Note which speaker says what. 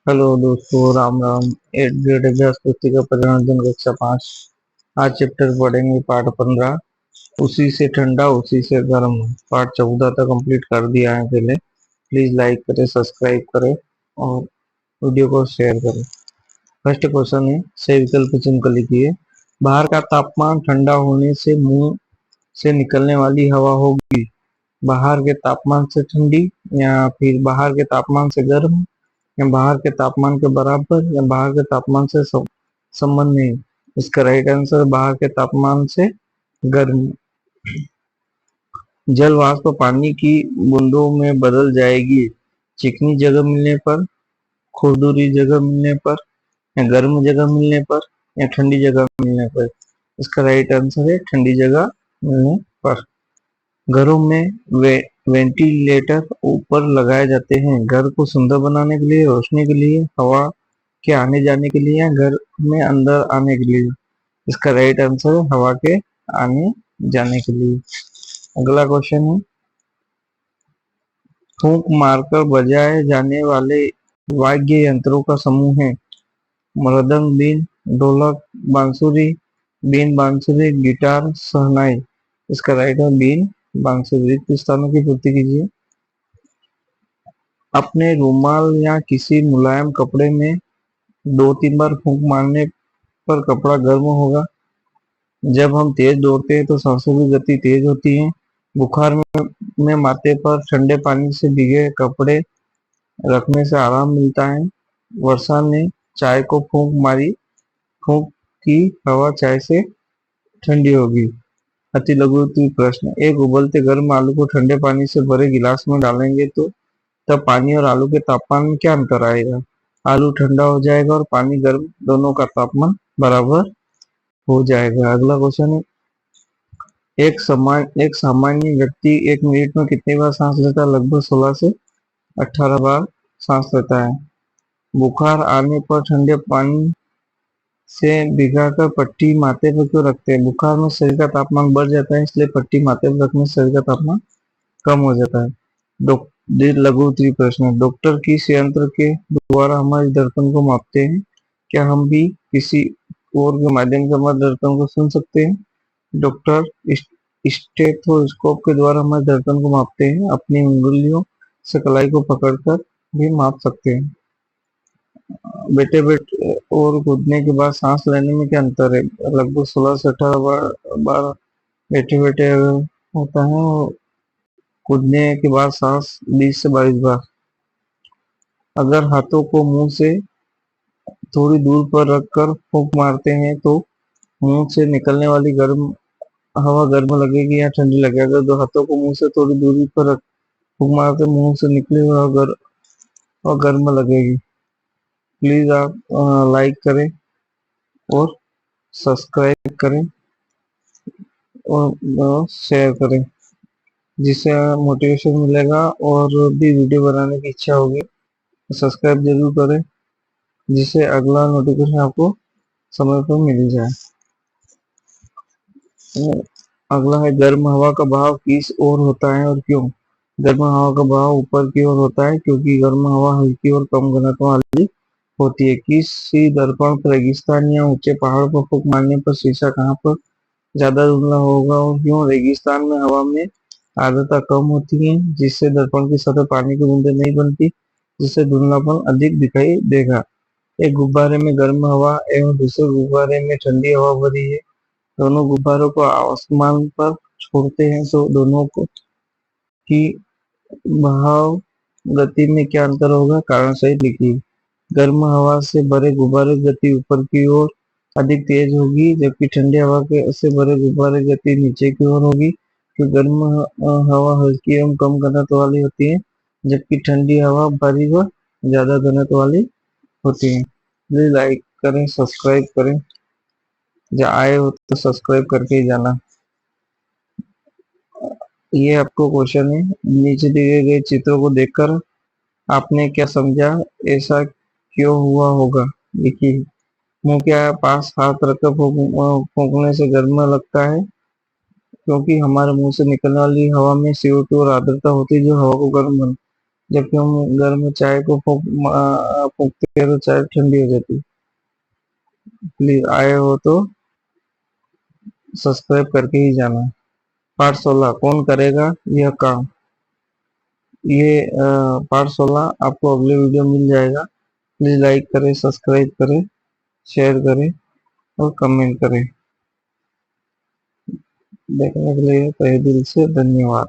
Speaker 1: Hello दोस्तों, Ram Ram. 8 grade अभ्यास पुस्तिका परिवर्तन कक्षा 5। आज चैप्टर पढ़ेंगे पाठ 15। उसी से ठंडा उसी से गर्म। पाठ 14 तक कंप्लीट कर दिया है पहले। प्लीज लाइक करें, सब्सक्राइब करें और वीडियो को शेयर करें। फर्स्ट क्वेश्चन है, सही विकल्प चुनकर लिखिए। बाहर का तापमान ठंडा होने से मुंह से निकलने वाली हवा होगी। बाहर के तापमान से ठंडी, या फिर बाहर के तापमान से गर्म, या बाहर के तापमान के बराबर, या बाहर के तापमान से संबंध नहीं। इसका राइट आंसर बाहर के तापमान से गर्म। जल वाष्प पानी की बूंदों में बदल जाएगी। चिकनी जगह मिलने पर, खुरदुरी जगह मिलने पर, या गर्म जगह मिलने पर, या ठंडी जगह मिलने पर। इसका राइट आंसर है ठंडी जगह मिलने पर। घरों में वेंटिलेटर ऊपर लगाए जाते हैं। घर को सुंदर बनाने के लिए, रोशनी के लिए, हवा के आने जाने के लिए, या घर में अंदर आने के लिए। इसका राइट आंसर है हवा के आने जाने के लिए। अगला क्वेश्चन है, फूंक मारकर बजाए जाने वाले वाद्य यंत्रों का समूह है। मृदंग, बीन, ढोलक, बांसुरी। बीन, बांसुरी, गिटार, शहनाई। इसका राइट है बीन, बांसुरी। रिक्त स्थानों की पूर्ति कीजिए। अपने रुमाल या किसी मुलायम कपड़े में 2-3 बार फूंक मारने पर कपड़ा गर्म होगा। जब हम तेज दौड़ते हैं तो सांसों की गति तेज होती है। बुखार में माथे पर ठंडे पानी से भीगे कपड़े रखने से आराम मिलता है। वर्षा ने चाय को फूंक मारी। फूंक की हवा चाय से ठंडी होगी। अति लघु प्रश्न, एक उबलते गर्म आलू को ठंडे पानी से भरे गिलास में डालेंगे तो तब पानी और आलू के तापमान में क्या अंतर आएगा? आलू ठंडा हो जाएगा और पानी गर्म, दोनों का तापमान बराबर हो जाएगा। अगला क्वेश्चन है, एक सामान्य व्यक्ति 1 मिनट में कितनी बार सांस लेता है? लगभग 16 से 18 बार सांस लेता है। बुखार आने पर ठंडे पानी से भिगाकर पट्टी माथे पर क्यों रखते हैं? बुखार में शरीर का तापमान बढ़ जाता है, इसलिए पट्टी माथे पर रखने से शरीर का तापमान कम हो जाता है। लघु उत्तरीय प्रश्न, डॉक्टर किस यंत्र के द्वारा हमारी धड़कन को मापते हैं? क्या हम भी किसी और के माध्यम से हमारी धड़कन को सुन सकते हैं? डॉक्टर स्टेथोस्कोप के द्वारा हमारी धड़कन को मापते हैं। अपनी उंगलियों से कलाई को पकड़कर भी माप सकते हैं। बैठे बैठे और कूदने के बाद सांस लेने में क्या अंतर है? लगभग 16 से 18 बार बैठे बैठे होता है और कूदने के बाद सांस 20 से 22 बार। अगर हाथों को मुंह से थोड़ी दूर पर रखकर फूंक मारते हैं तो मुंह से निकलने वाली हवा गर्म लगेगी या ठंडी लगेगी? अगर दो हाथों को मुंह से थोड़ी दूरी पर रख फूंक मारते मुंह से निकली हुई और गर्म लगेगी। प्लीज आप लाइक करें और सब्सक्राइब करें और शेयर करें, जिससे मोटिवेशन मिलेगा और भी वीडियो बनाने की इच्छा होगी। सब्सक्राइब जरूर करें, जिससे अगला नोटिफिकेशन आपको समय पर मिल जाए। अगला है, गर्म हवा का बहाव किस ओर होता है और क्यों? गर्म हवा का बहाव ऊपर की ओर होता है, क्योंकि गर्म हवा हल्की और कम घनत्व वाली होती है। किसी दर्पण पर, रेगिस्तान या ऊंचे पहाड़ पर फूंक मारने पर शीशा कहाँ पर ज्यादा धुंधला होगा और क्यों? रेगिस्तान में हवा में आर्द्रता कम होती है, जिससे दर्पण की सतह पानी की बूंदें नहीं बनती, जिससे धुंधलापन अधिक दिखाई देगा। एक गुब्बारे में गर्म हवा एवं दूसरे गुब्बारे में ठंडी हवा भरी है। दोनों गुब्बारों को आसमान पर छोड़ते हैं तो दोनों की बहाव गति में क्या अंतर होगा? कारण सहित लिखिए। गर्म हवा से भरे गुब्बारे की गति ऊपर की ओर अधिक तेज होगी, जबकि ठंडी हवा से भरे गुब्बारे की गति नीचे की ओर होगी। क्योंकि गर्म हवा हल्की एवं कम घनत्व वाली होती है, जबकि ठंडी हवा भारी व ज्यादा घनत्व वाली होती है। प्लीज लाइक करें, सब्सक्राइब करें। जब आए हो तो सब्सक्राइब करके ही जाना। ये आपको क्वेश्चन है, नीचे दिए गए चित्रों को देखकर आपने क्या समझा? ऐसा क्यों हुआ होगा? देखिए, मुंह के पास हाथ रखकर फूंकने से गर्म लगता है, क्योंकि हमारे मुंह से निकलने वाली हवा में CO2 और आर्द्रता होती है, जो हवा को गर्म जबकि हम घर में चाय को फूकते हैं तो चाय ठंडी हो जाती है। प्लीज आए हो तो सब्सक्राइब करके ही जाना। पार्ट 16 कौन करेगा यह काम। ये पार्ट 16 आपको अगले वीडियो मिल जाएगा। प्लीज लाइक करें, सब्सक्राइब करें, शेयर करें और कमेंट करें। देखने के लिए तहे दिल से धन्यवाद।